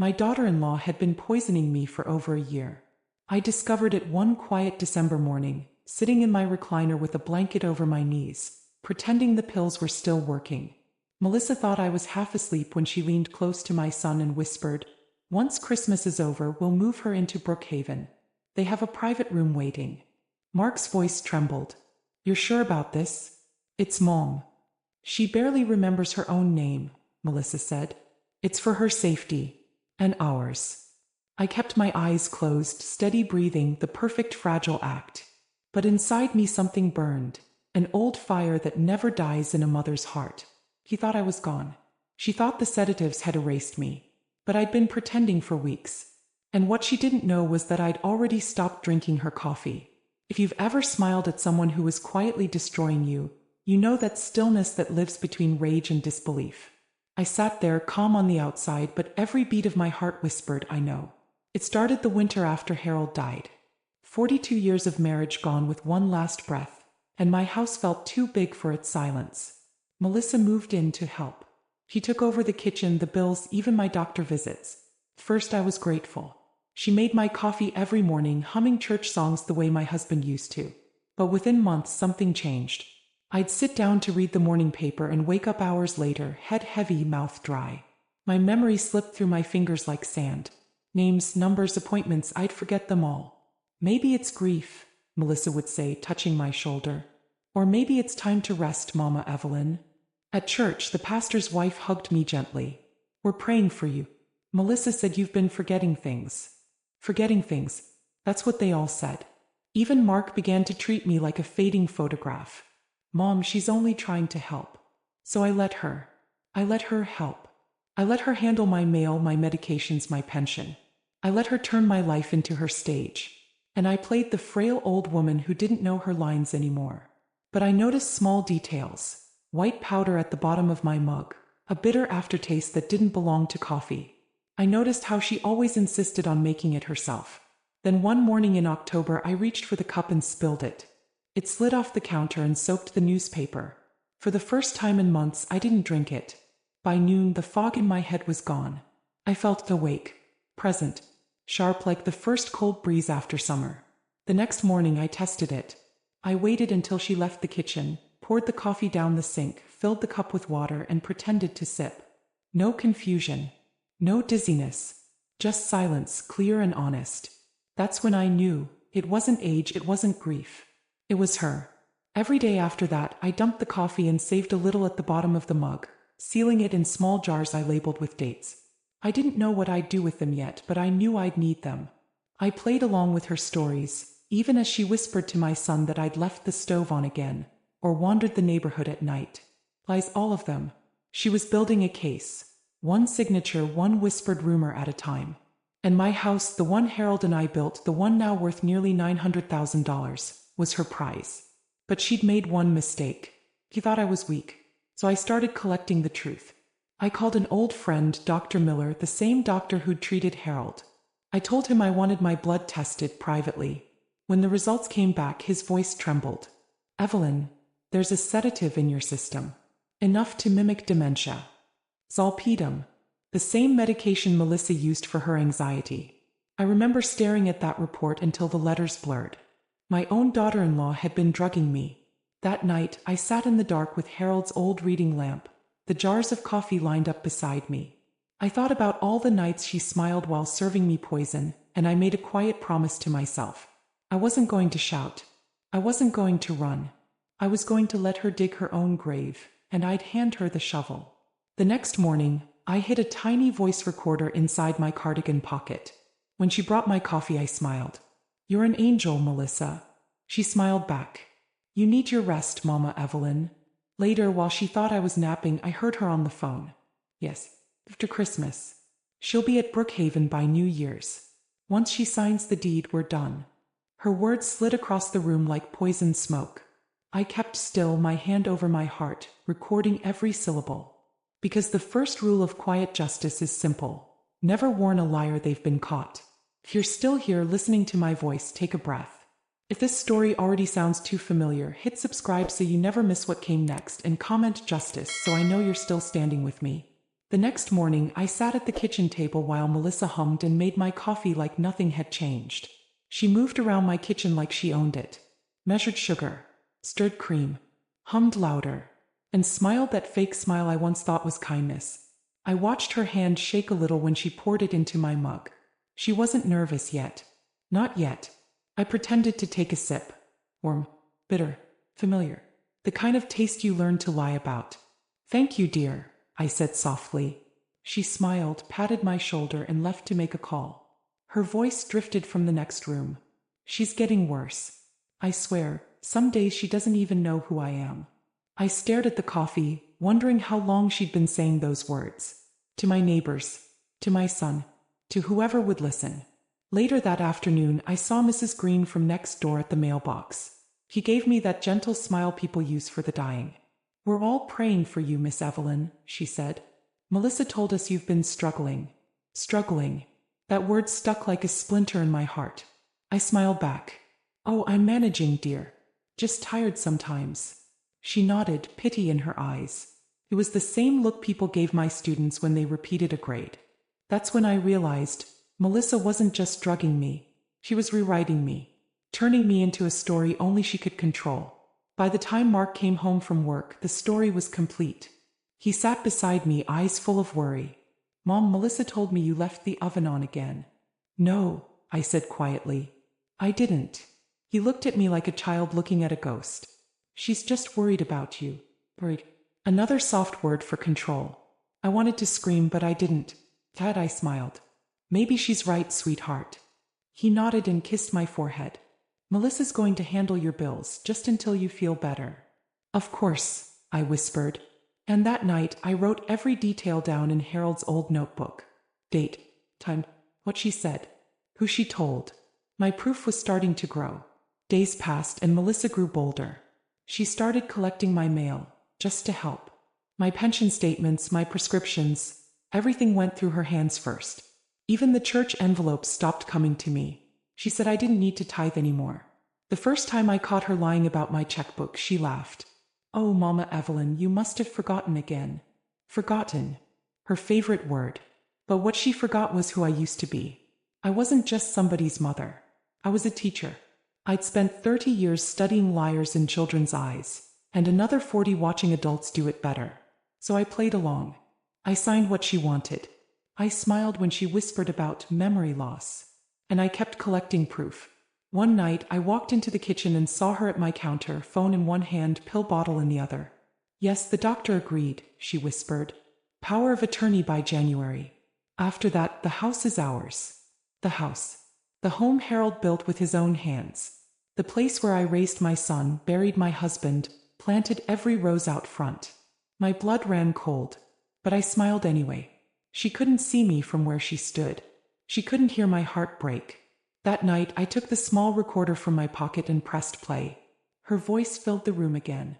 My daughter-in-law had been poisoning me for over a year. I discovered it one quiet December morning, sitting in my recliner with a blanket over my knees, pretending the pills were still working. Melissa thought I was half asleep when she leaned close to my son and whispered, "Once Christmas is over, we'll move her into Brookhaven. They have a private room waiting." Mark's voice trembled. "You're sure about this?" "It's Mom. She barely remembers her own name," Melissa said. "It's for her safety. And ours." I kept my eyes closed, steady breathing, the perfect fragile act. But inside me something burned, an old fire that never dies in a mother's heart. He thought I was gone. She thought the sedatives had erased me. But I'd been pretending for weeks. And what she didn't know was that I'd already stopped drinking her coffee. If you've ever smiled at someone who was quietly destroying you, you know that stillness that lives between rage and disbelief. I sat there, calm on the outside, but every beat of my heart whispered, "I know." It started the winter after Harold died. 42 years of marriage gone with one last breath, and my house felt too big for its silence. Melissa moved in to help. She took over the kitchen, the bills, even my doctor visits. First I was grateful. She made my coffee every morning, humming church songs the way my husband used to. But within months something changed. I'd sit down to read the morning paper and wake up hours later, head heavy, mouth dry. My memory slipped through my fingers like sand. Names, numbers, appointments, I'd forget them all. "Maybe it's grief," Melissa would say, touching my shoulder. "Or maybe it's time to rest, Mama Evelyn." At church, the pastor's wife hugged me gently. "We're praying for you." Melissa said, "You've been forgetting things." Forgetting things. That's what they all said. Even Mark began to treat me like a fading photograph. "Mom, she's only trying to help." So I let her. I let her help. I let her handle my mail, my medications, my pension. I let her turn my life into her stage. And I played the frail old woman who didn't know her lines anymore. But I noticed small details. White powder at the bottom of my mug. A bitter aftertaste that didn't belong to coffee. I noticed how she always insisted on making it herself. Then one morning in October I reached for the cup and spilled it. It slid off the counter and soaked the newspaper. For the first time in months I didn't drink it. By noon the fog in my head was gone. I felt awake, present, sharp like the first cold breeze after summer. The next morning I tested it. I waited until she left the kitchen, poured the coffee down the sink, filled the cup with water and pretended to sip. No confusion. No dizziness. Just silence, clear and honest. That's when I knew. It wasn't age, it wasn't grief. It was her. Every day after that, I dumped the coffee and saved a little at the bottom of the mug, sealing it in small jars I labeled with dates. I didn't know what I'd do with them yet, but I knew I'd need them. I played along with her stories, even as she whispered to my son that I'd left the stove on again, or wandered the neighborhood at night. Lies, all of them. She was building a case. One signature, one whispered rumor at a time. And my house, the one Harold and I built, the one now worth nearly $900,000, was her prize. But she'd made one mistake. He thought I was weak. So I started collecting the truth. I called an old friend, Dr. Miller, the same doctor who'd treated Harold. I told him I wanted my blood tested privately. When the results came back, his voice trembled. "Evelyn, there's a sedative in your system. Enough to mimic dementia. Zolpidem. The same medication Melissa used for her anxiety." I remember staring at that report until the letters blurred. My own daughter-in-law had been drugging me. That night, I sat in the dark with Harold's old reading lamp, the jars of coffee lined up beside me. I thought about all the nights she smiled while serving me poison, and I made a quiet promise to myself. I wasn't going to shout. I wasn't going to run. I was going to let her dig her own grave, and I'd hand her the shovel. The next morning, I hid a tiny voice recorder inside my cardigan pocket. When she brought my coffee, I smiled. "You're an angel, Melissa." She smiled back. "You need your rest, Mama Evelyn." Later, while she thought I was napping, I heard her on the phone. "Yes, after Christmas. She'll be at Brookhaven by New Year's. Once she signs the deed, we're done." Her words slid across the room like poisoned smoke. I kept still, my hand over my heart, recording every syllable. Because the first rule of quiet justice is simple. Never warn a liar they've been caught. If you're still here listening to my voice, take a breath. If this story already sounds too familiar, hit subscribe so you never miss what came next, and comment justice so I know you're still standing with me. The next morning, I sat at the kitchen table while Melissa hummed and made my coffee like nothing had changed. She moved around my kitchen like she owned it, measured sugar, stirred cream, hummed louder, and smiled that fake smile I once thought was kindness. I watched her hand shake a little when she poured it into my mug. She wasn't nervous yet. Not yet. I pretended to take a sip. Warm, bitter, familiar. The kind of taste you learn to lie about. "Thank you, dear," I said softly. She smiled, patted my shoulder, and left to make a call. Her voice drifted from the next room. "She's getting worse. I swear, some days she doesn't even know who I am." I stared at the coffee, wondering how long she'd been saying those words. To my neighbors, to my son, to whoever would listen. Later that afternoon, I saw Mrs. Green from next door at the mailbox. He gave me that gentle smile people use for the dying. "We're all praying for you, Miss Evelyn," she said. "Melissa told us you've been struggling." Struggling. That word stuck like a splinter in my heart. I smiled back. "Oh, I'm managing, dear. Just tired sometimes." She nodded, pity in her eyes. It was the same look people gave my students when they repeated a grade. That's when I realized Melissa wasn't just drugging me. She was rewriting me, turning me into a story only she could control. By the time Mark came home from work, the story was complete. He sat beside me, eyes full of worry. "Mom, Melissa told me you left the oven on again." "No," I said quietly. "I didn't." He looked at me like a child looking at a ghost. "She's just worried about you." Worried. Another soft word for control. I wanted to scream, but I didn't. Dad, I smiled. "Maybe she's right, sweetheart." He nodded and kissed my forehead. "Melissa's going to handle your bills, just until you feel better." "Of course," I whispered. And that night, I wrote every detail down in Harold's old notebook. Date, time, what she said, who she told. My proof was starting to grow. Days passed and Melissa grew bolder. She started collecting my mail, just to help. My pension statements, my prescriptions, everything went through her hands first. Even the church envelopes stopped coming to me. She said I didn't need to tithe anymore. The first time I caught her lying about my checkbook, she laughed. "Oh, Mama Evelyn, you must have forgotten again." Forgotten. Her favorite word. But what she forgot was who I used to be. I wasn't just somebody's mother. I was a teacher. I'd spent 30 years studying liars in children's eyes, and another 40 watching adults do it better. So I played along. I signed what she wanted. I smiled when she whispered about memory loss. And I kept collecting proof. One night, I walked into the kitchen and saw her at my counter, phone in one hand, pill bottle in the other. "Yes, the doctor agreed," she whispered. "Power of attorney by January. After that, the house is ours." The house. The home Harold built with his own hands. The place where I raised my son, buried my husband, planted every rose out front. My blood ran cold. But I smiled anyway. She couldn't see me from where she stood. She couldn't hear my heart break. That night, I took the small recorder from my pocket and pressed play. Her voice filled the room again.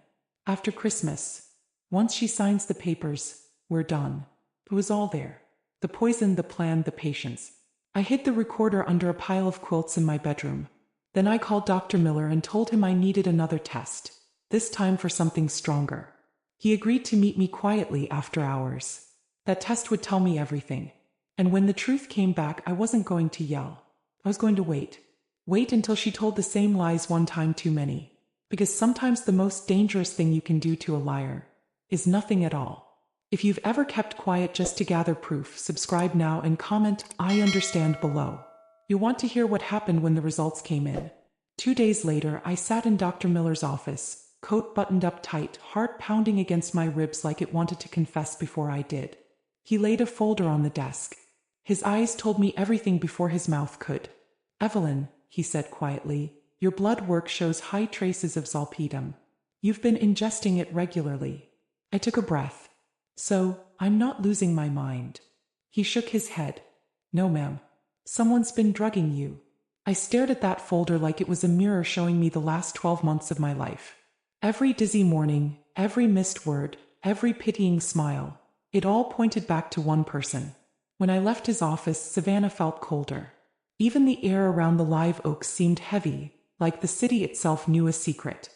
"After Christmas. Once she signs the papers, we're done." It was all there. The poison, the plan, the patience. I hid the recorder under a pile of quilts in my bedroom. Then I called Dr. Miller and told him I needed another test. This time for something stronger. He agreed to meet me quietly after hours. That test would tell me everything. And when the truth came back, I wasn't going to yell. I was going to wait. Wait until she told the same lies one time too many. Because sometimes the most dangerous thing you can do to a liar is nothing at all. If you've ever kept quiet just to gather proof, subscribe now and comment "I understand" below. You'll want to hear what happened when the results came in. 2 days later, I sat in Dr. Miller's office, coat buttoned up tight, heart pounding against my ribs like it wanted to confess before I did. He laid a folder on the desk. His eyes told me everything before his mouth could. "Evelyn," he said quietly, "your blood work shows high traces of zolpidem. You've been ingesting it regularly." I took a breath. "So, I'm not losing my mind." He shook his head. "No, ma'am. Someone's been drugging you." I stared at that folder like it was a mirror showing me the last 12 months of my life. Every dizzy morning, every missed word, every pitying smile, it all pointed back to one person. When I left his office, Savannah felt colder. Even the air around the live oaks seemed heavy, like the city itself knew a secret.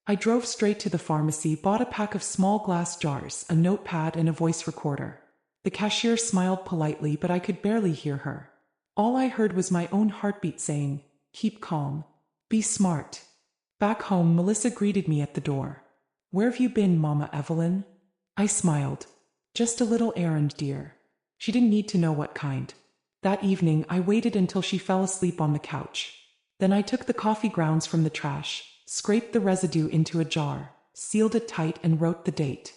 I drove straight to the pharmacy, bought a pack of small glass jars, a notepad, and a voice recorder. The cashier smiled politely, but I could barely hear her. All I heard was my own heartbeat saying, "Keep calm. Be smart." Back home, Melissa greeted me at the door. "Where have you been, Mama Evelyn?" I smiled. "Just a little errand, dear." She didn't need to know what kind. That evening, I waited until she fell asleep on the couch. Then I took the coffee grounds from the trash, scraped the residue into a jar, sealed it tight, and wrote the date.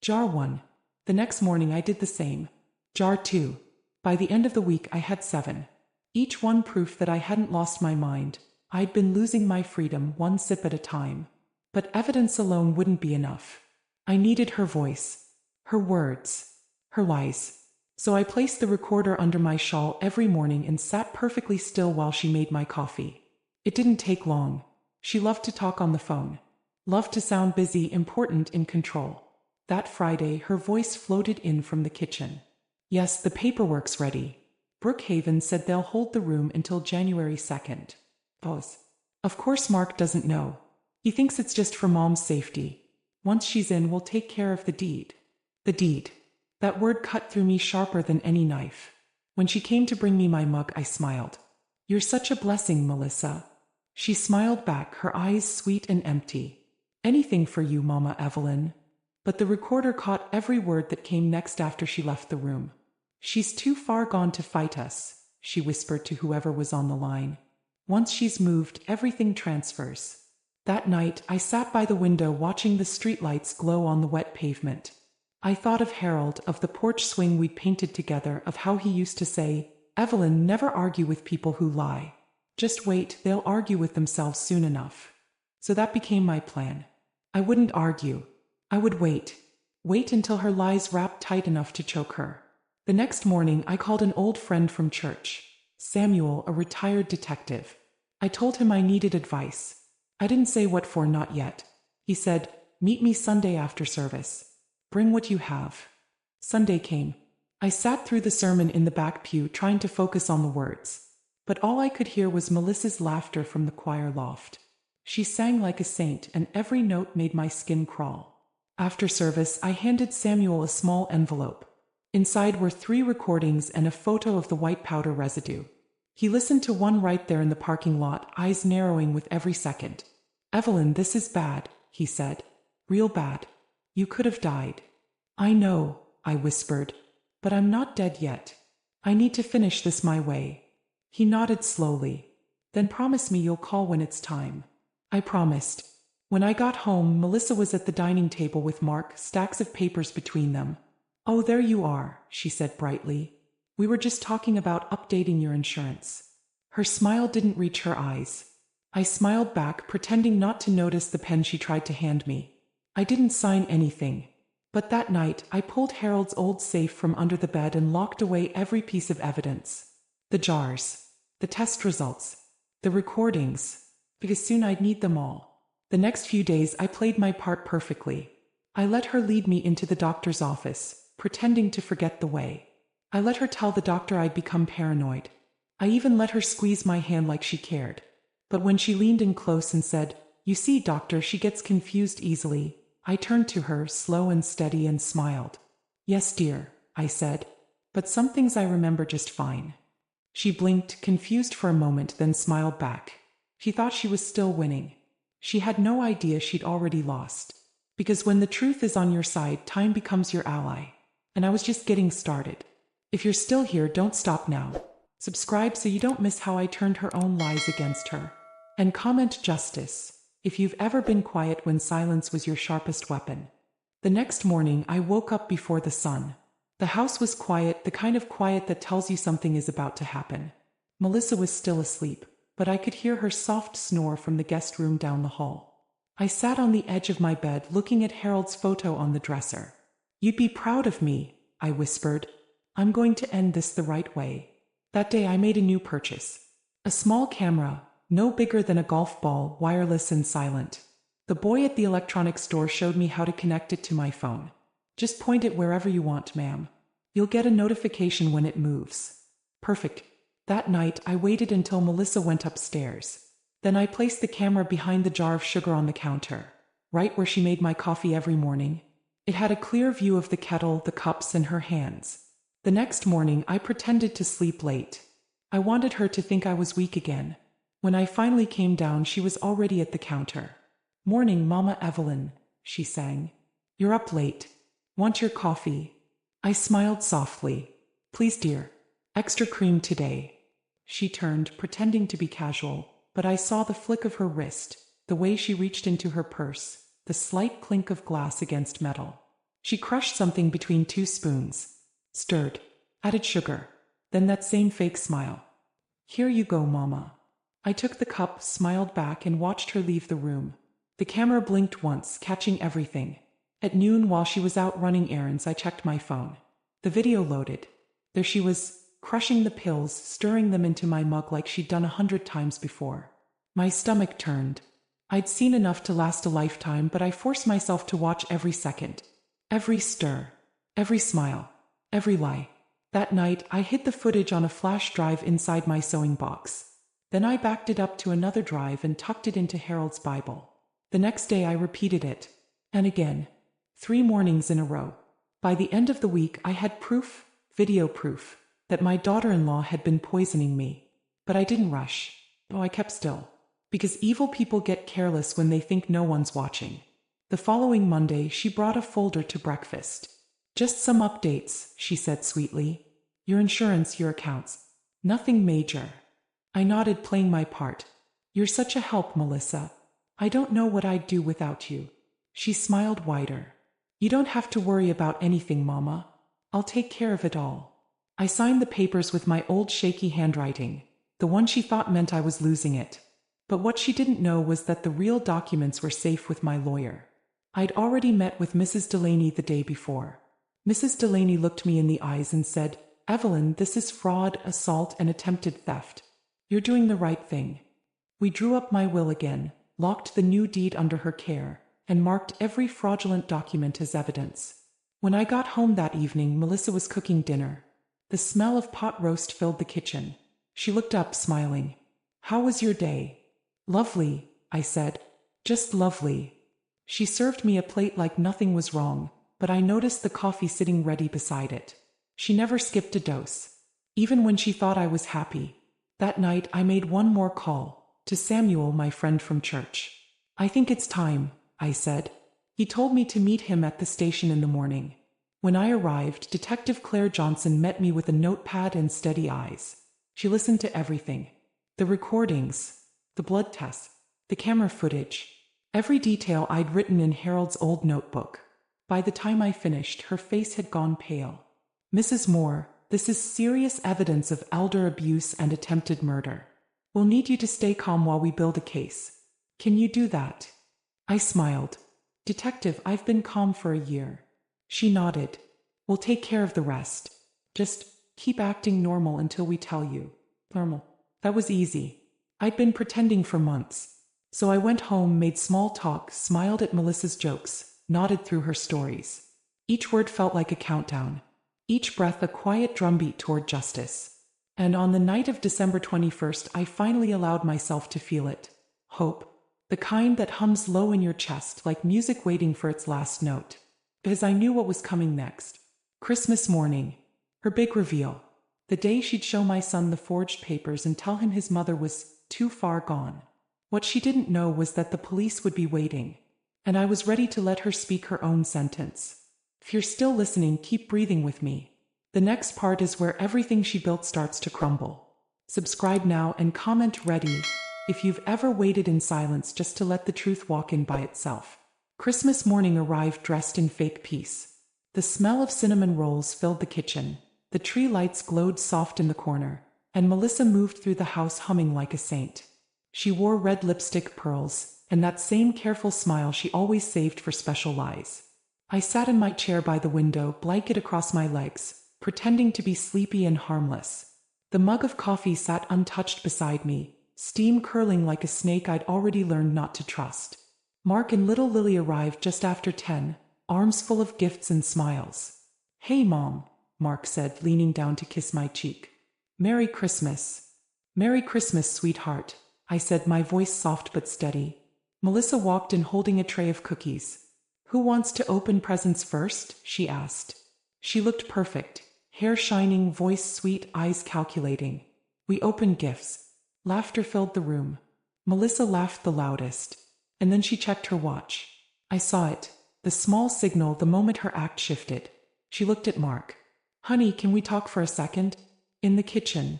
Jar 1. The next morning I did the same. Jar 2. By the end of the week I had 7. Each one proof that I hadn't lost my mind. I'd been losing my freedom one sip at a time. But evidence alone wouldn't be enough. I needed her voice, her words, her lies. So I placed the recorder under my shawl every morning and sat perfectly still while she made my coffee. It didn't take long. She loved to talk on the phone. Loved to sound busy, important, in control. That Friday, her voice floated in from the kitchen. "Yes, the paperwork's ready. Brookhaven said they'll hold the room until January 2nd. Pause. Of course Mark doesn't know. He thinks it's just for Mom's safety. Once she's in, we'll take care of the deed." The deed. That word cut through me sharper than any knife. When she came to bring me my mug, I smiled. "You're such a blessing, Melissa." She smiled back, her eyes sweet and empty. "Anything for you, Mama Evelyn." But the recorder caught every word that came next after she left the room. "She's too far gone to fight us," she whispered to whoever was on the line. "Once she's moved, everything transfers." That night, I sat by the window watching the streetlights glow on the wet pavement. I thought of Harold, of the porch swing we'd painted together, of how he used to say, "Evelyn, never argue with people who lie. Just wait, they'll argue with themselves soon enough." So that became my plan. I wouldn't argue. I would wait. Wait until her lies wrapped tight enough to choke her. The next morning, I called an old friend from church, Samuel, a retired detective. I told him I needed advice. I didn't say what for, not yet. He said, "Meet me Sunday after service. Bring what you have." Sunday came. I sat through the sermon in the back pew, trying to focus on the words. But all I could hear was Melissa's laughter from the choir loft. She sang like a saint, and every note made my skin crawl. After service, I handed Samuel a small envelope. Inside were 3 recordings and a photo of the white powder residue. He listened to one right there in the parking lot, eyes narrowing with every second. "Evelyn, this is bad," he said. "Real bad. You could have died." "I know," I whispered, "but I'm not dead yet. I need to finish this my way." He nodded slowly. "Then promise me you'll call when it's time." I promised. When I got home, Melissa was at the dining table with Mark, stacks of papers between them. "Oh, there you are," she said brightly. "We were just talking about updating your insurance." Her smile didn't reach her eyes. I smiled back, pretending not to notice the pen she tried to hand me. I didn't sign anything. But that night, I pulled Harold's old safe from under the bed and locked away every piece of evidence. The jars, the test results, the recordings, because soon I'd need them all. The next few days I played my part perfectly. I let her lead me into the doctor's office, pretending to forget the way. I let her tell the doctor I'd become paranoid. I even let her squeeze my hand like she cared. But when she leaned in close and said, "You see, doctor, she gets confused easily," I turned to her, slow and steady, and smiled. "Yes, dear," I said, "but some things I remember just fine." She blinked, confused for a moment, then smiled back. She thought she was still winning. She had no idea she'd already lost. Because when the truth is on your side, time becomes your ally. And I was just getting started. If you're still here, don't stop now. Subscribe so you don't miss how I turned her own lies against her. And comment justice, if you've ever been quiet when silence was your sharpest weapon. The next morning, I woke up before the sun. The house was quiet, the kind of quiet that tells you something is about to happen. Melissa was still asleep, but I could hear her soft snore from the guest room down the hall. I sat on the edge of my bed looking at Harold's photo on the dresser. "You'd be proud of me," I whispered. "I'm going to end this the right way." That day I made a new purchase. A small camera, no bigger than a golf ball, wireless and silent. The boy at the electronics store showed me how to connect it to my phone. "Just point it wherever you want, ma'am. You'll get a notification when it moves." Perfect. That night, I waited until Melissa went upstairs. Then I placed the camera behind the jar of sugar on the counter, right where she made my coffee every morning. It had a clear view of the kettle, the cups, and her hands. The next morning, I pretended to sleep late. I wanted her to think I was weak again. When I finally came down, she was already at the counter. "Morning, Mama Evelyn," she sang. "You're up late. Want your coffee?" I smiled softly. "Please, dear. Extra cream today." She turned, pretending to be casual, but I saw the flick of her wrist, the way she reached into her purse, the slight clink of glass against metal. She crushed something between 2 spoons, stirred, added sugar, then that same fake smile. "Here you go, Mama." I took the cup, smiled back, and watched her leave the room. The camera blinked once, catching everything. At noon, while she was out running errands, I checked my phone. The video loaded. There she was, crushing the pills, stirring them into my mug like she'd done 100 times before. My stomach turned. I'd seen enough to last a lifetime, but I forced myself to watch every second. Every stir. Every smile. Every lie. That night, I hid the footage on a flash drive inside my sewing box. Then I backed it up to another drive and tucked it into Harold's Bible. The next day I repeated it. And again. 3 mornings in a row. By the end of the week I had proof, video proof, that my daughter-in-law had been poisoning me. But I didn't rush. Oh, I kept still. Because evil people get careless when they think no one's watching. The following Monday she brought a folder to breakfast. "Just some updates," she said sweetly. "Your insurance, your accounts. Nothing major." I nodded, playing my part. "You're such a help, Melissa. I don't know what I'd do without you." She smiled wider. "You don't have to worry about anything, Mama. I'll take care of it all." I signed the papers with my old shaky handwriting, the one she thought meant I was losing it. But what she didn't know was that the real documents were safe with my lawyer. I'd already met with Mrs. Delaney the day before. Mrs. Delaney looked me in the eyes and said, "Evelyn, this is fraud, assault, and attempted theft. You're doing the right thing." We drew up my will again, locked the new deed under her care, and marked every fraudulent document as evidence. When I got home that evening, Melissa was cooking dinner. The smell of pot roast filled the kitchen. She looked up, smiling. "How was your day?" "Lovely," I said. "Just lovely." She served me a plate like nothing was wrong, but I noticed the coffee sitting ready beside it. She never skipped a dose, even when she thought I was happy. That night I made one more call, to Samuel, my friend from church. "I think it's time," I said. He told me to meet him at the station in the morning. When I arrived, Detective Claire Johnson met me with a notepad and steady eyes. She listened to everything. The recordings, the blood tests, the camera footage, every detail I'd written in Harold's old notebook. By the time I finished, her face had gone pale. "Mrs. Moore, this is serious evidence of elder abuse and attempted murder. We'll need you to stay calm while we build a case. Can you do that?" I smiled. "Detective, I've been calm for a year." She nodded. "We'll take care of the rest. Just keep acting normal until we tell you." Normal. That was easy. I'd been pretending for months. So I went home, made small talk, smiled at Melissa's jokes, nodded through her stories. Each word felt like a countdown. Each breath a quiet drumbeat toward justice. And on the night of December 21st, I finally allowed myself to feel it. Hope. The kind that hums low in your chest like music waiting for its last note. Because I knew what was coming next. Christmas morning. Her big reveal. The day she'd show my son the forged papers and tell him his mother was too far gone. What she didn't know was that the police would be waiting. And I was ready to let her speak her own sentence. If you're still listening, keep breathing with me. The next part is where everything she built starts to crumble. Subscribe now and comment ready if you've ever waited in silence just to let the truth walk in by itself. Christmas morning arrived dressed in fake peace. The smell of cinnamon rolls filled the kitchen. The tree lights glowed soft in the corner, and Melissa moved through the house humming like a saint. She wore red lipstick, pearls, and that same careful smile she always saved for special lies. I sat in my chair by the window, blanket across my legs, pretending to be sleepy and harmless. The mug of coffee sat untouched beside me, steam curling like a snake I'd already learned not to trust. Mark and little Lily arrived just after 10, arms full of gifts and smiles. "Hey, Mom," Mark said, leaning down to kiss my cheek. "Merry Christmas." "Merry Christmas, sweetheart," I said, my voice soft but steady. Melissa walked in holding a tray of cookies. "Who wants to open presents first?" she asked. She looked perfect. Hair shining, voice sweet, eyes calculating. We opened gifts. Laughter filled the room. Melissa laughed the loudest. And then she checked her watch. I saw it. The small signal the moment her act shifted. She looked at Mark. Honey, can we talk for a second? In the kitchen.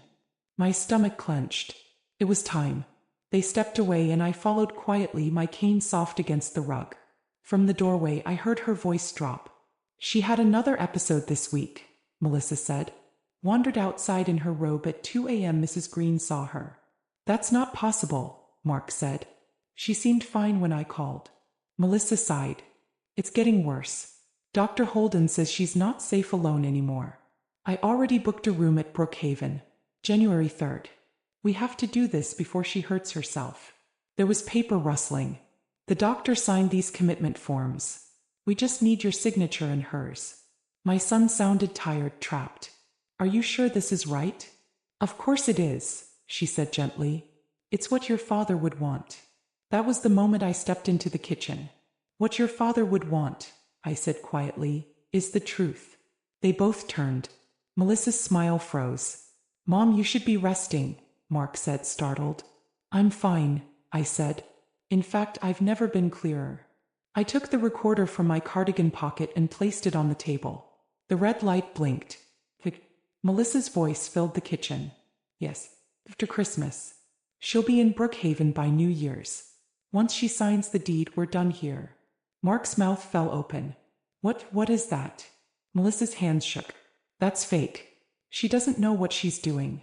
My stomach clenched. It was time. They stepped away and I followed quietly, my cane soft against the rug. From the doorway I heard her voice drop. She had another episode this week, Melissa said. Wandered outside in her robe at 2 a.m. Mrs. Green saw her. That's not possible, Mark said. She seemed fine when I called. Melissa sighed. It's getting worse. Dr. Holden says she's not safe alone anymore. I already booked a room at Brookhaven, January 3rd. We have to do this before she hurts herself. There was paper rustling. The doctor signed these commitment forms. We just need your signature and hers. My son sounded tired, trapped. Are you sure this is right? Of course it is, she said gently. It's what your father would want. That was the moment I stepped into the kitchen. What your father would want, I said quietly, is the truth. They both turned. Melissa's smile froze. Mom, you should be resting, Mark said, startled. I'm fine, I said. In fact, I've never been clearer. I took the recorder from my cardigan pocket and placed it on the table. The red light blinked. Melissa's voice filled the kitchen. Yes, after Christmas. She'll be in Brookhaven by New Year's. Once she signs the deed, we're done here. Mark's mouth fell open. What is that? Melissa's hands shook. That's fake. She doesn't know what she's doing.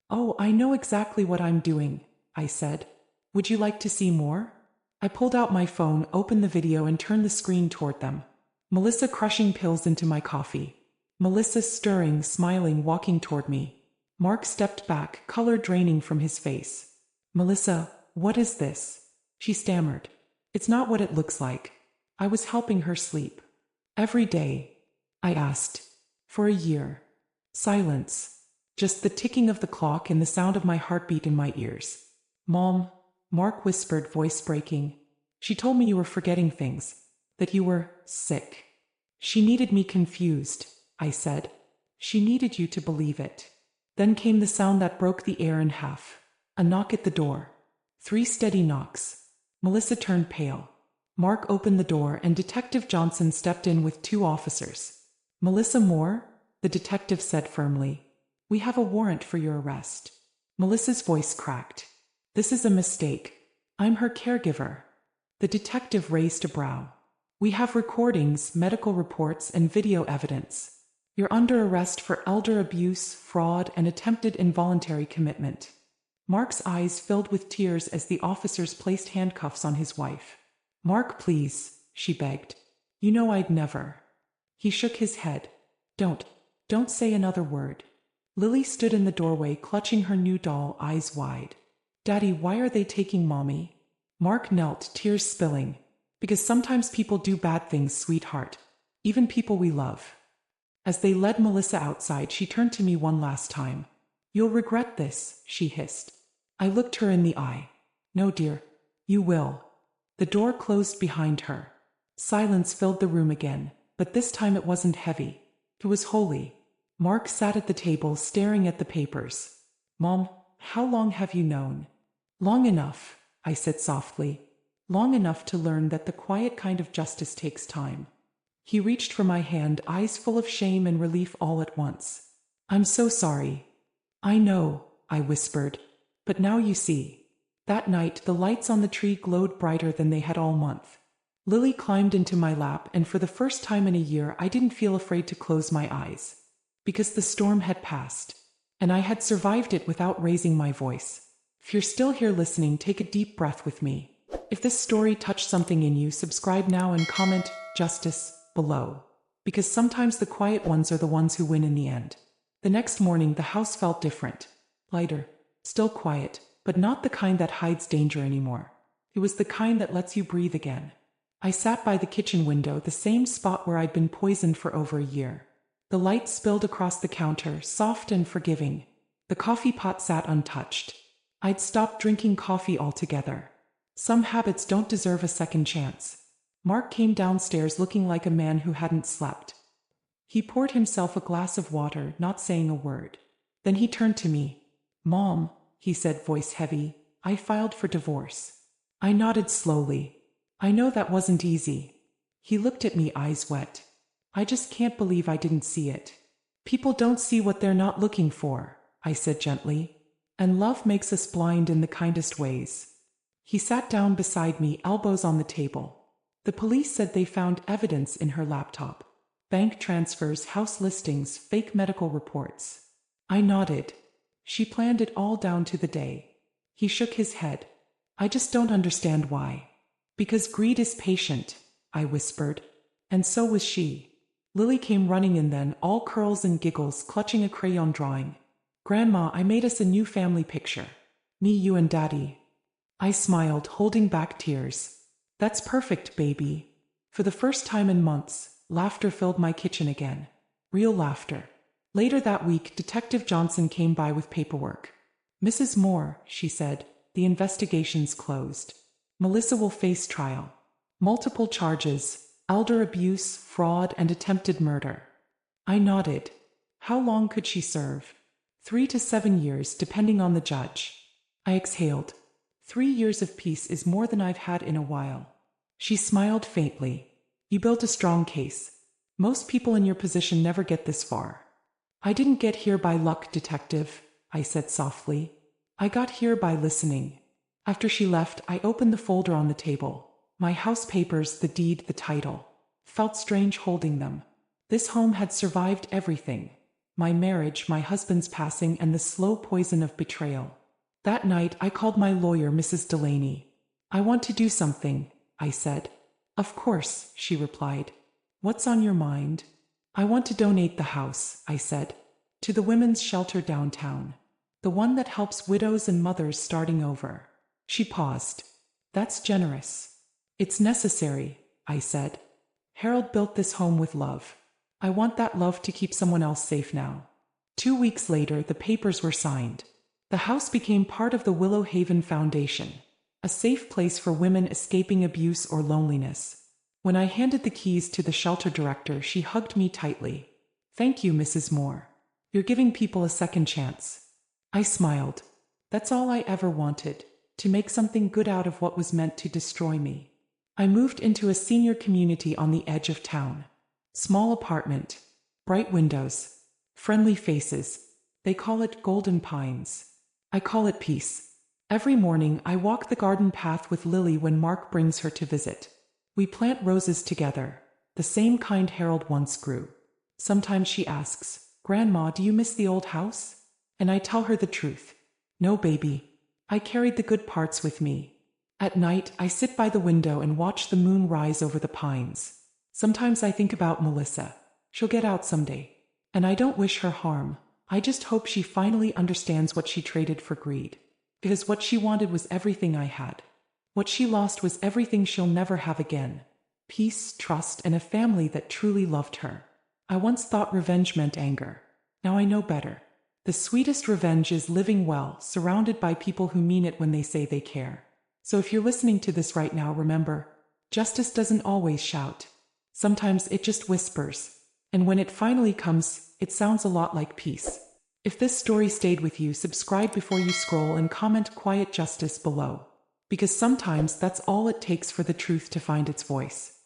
Oh, I know exactly what I'm doing, I said. Would you like to see more? I pulled out my phone, opened the video and turned the screen toward them. Melissa crushing pills into my coffee. Melissa stirring, smiling, walking toward me. Mark stepped back, color draining from his face. Melissa, what is this? She stammered. It's not what it looks like. I was helping her sleep. Every day, I asked. For a year. Silence. Just the ticking of the clock and the sound of my heartbeat in my ears. Mom, Mark whispered, voice breaking. She told me you were forgetting things. That you were sick. She needed me confused, I said. She needed you to believe it. Then came the sound that broke the air in half. A knock at the door. 3 steady knocks. Melissa turned pale. Mark opened the door and Detective Johnson stepped in with 2 officers. Melissa Moore? The detective said firmly. We have a warrant for your arrest. Melissa's voice cracked. This is a mistake. I'm her caregiver. The detective raised a brow. We have recordings, medical reports, and video evidence. You're under arrest for elder abuse, fraud, and attempted involuntary commitment. Mark's eyes filled with tears as the officers placed handcuffs on his wife. Mark, please, she begged. You know I'd never. He shook his head. Don't say another word. Lily stood in the doorway, clutching her new doll, eyes wide. Daddy, why are they taking Mommy? Mark knelt, tears spilling. Because sometimes people do bad things, sweetheart. Even people we love. As they led Melissa outside, she turned to me one last time. You'll regret this, she hissed. I looked her in the eye. No, dear. You will. The door closed behind her. Silence filled the room again, but this time it wasn't heavy. It was holy. Mark sat at the table, staring at the papers. Mom, how long have you known? Long enough, I said softly. Long enough to learn that the quiet kind of justice takes time. He reached for my hand, eyes full of shame and relief all at once. I'm so sorry. I know, I whispered. But now you see. That night, the lights on the tree glowed brighter than they had all month. Lily climbed into my lap, and for the first time in a year, I didn't feel afraid to close my eyes. Because the storm had passed. And I had survived it without raising my voice. If you're still here listening, take a deep breath with me. If this story touched something in you, subscribe now and comment justice below. Because sometimes the quiet ones are the ones who win in the end. The next morning, the house felt different. Lighter. Still quiet, but not the kind that hides danger anymore. It was the kind that lets you breathe again. I sat by the kitchen window, the same spot where I'd been poisoned for over a year. The light spilled across the counter, soft and forgiving. The coffee pot sat untouched. I'd stopped drinking coffee altogether. Some habits don't deserve a second chance. Mark came downstairs looking like a man who hadn't slept. He poured himself a glass of water, not saying a word. Then he turned to me. "Mom," he said, voice heavy, "I filed for divorce." I nodded slowly. "I know that wasn't easy." He looked at me, eyes wet. "I just can't believe I didn't see it." "People don't see what they're not looking for," I said gently. "And love makes us blind in the kindest ways." He sat down beside me, elbows on the table. "The police said they found evidence in her laptop. Bank transfers, house listings, fake medical reports." I nodded. "She planned it all down to the day." He shook his head. "I just don't understand why." "Because greed is patient," I whispered. "And so was she." Lily came running in then, all curls and giggles, clutching a crayon drawing. "Grandma, I made us a new family picture. Me, you and Daddy." I smiled, holding back tears. "That's perfect, baby." For the first time in months, laughter filled my kitchen again. Real laughter. Later that week, Detective Johnson came by with paperwork. "Mrs. Moore," she said, "the investigation's closed. Melissa will face trial. Multiple charges: elder abuse, fraud, and attempted murder." I nodded. "How long could she serve?" 3 to 7 years, depending on the judge." I exhaled. 3 years of peace is more than I've had in a while." She smiled faintly. "You built a strong case. Most people in your position never get this far." "I didn't get here by luck, Detective," I said softly. "I got here by listening." After she left, I opened the folder on the table. My house papers, the deed, the title. Felt strange holding them. This home had survived everything. My marriage, my husband's passing, and the slow poison of betrayal. That night, I called my lawyer, Mrs. Delaney. "I want to do something," I said. "Of course," she replied. "What's on your mind?" "I want to donate the house," I said, "to the women's shelter downtown. The one that helps widows and mothers starting over." She paused. "That's generous." "It's necessary," I said. "Harold built this home with love. I want that love to keep someone else safe now." 2 weeks later, the papers were signed. The house became part of the Willow Haven Foundation, a safe place for women escaping abuse or loneliness. When I handed the keys to the shelter director, she hugged me tightly. "Thank you, Mrs. Moore. You're giving people a second chance." I smiled. That's all I ever wanted, to make something good out of what was meant to destroy me. I moved into a senior community on the edge of town. Small apartment, bright windows, friendly faces. They call it Golden Pines. I call it peace. Every morning I walk the garden path with Lily when Mark brings her to visit. We plant roses together, the same kind Harold once grew. Sometimes she asks, "Grandma, do you miss the old house?" And I tell her the truth. "No, baby. I carried the good parts with me." At night, I sit by the window and watch the moon rise over the pines. Sometimes I think about Melissa. She'll get out someday. And I don't wish her harm. I just hope she finally understands what she traded for greed. Because what she wanted was everything I had. What she lost was everything she'll never have again. Peace, trust, and a family that truly loved her. I once thought revenge meant anger. Now I know better. The sweetest revenge is living well, surrounded by people who mean it when they say they care. So if you're listening to this right now, remember, justice doesn't always shout. Sometimes it just whispers. And when it finally comes, it sounds a lot like peace. If this story stayed with you, subscribe before you scroll and comment "Quiet Justice" below. Because sometimes that's all it takes for the truth to find its voice.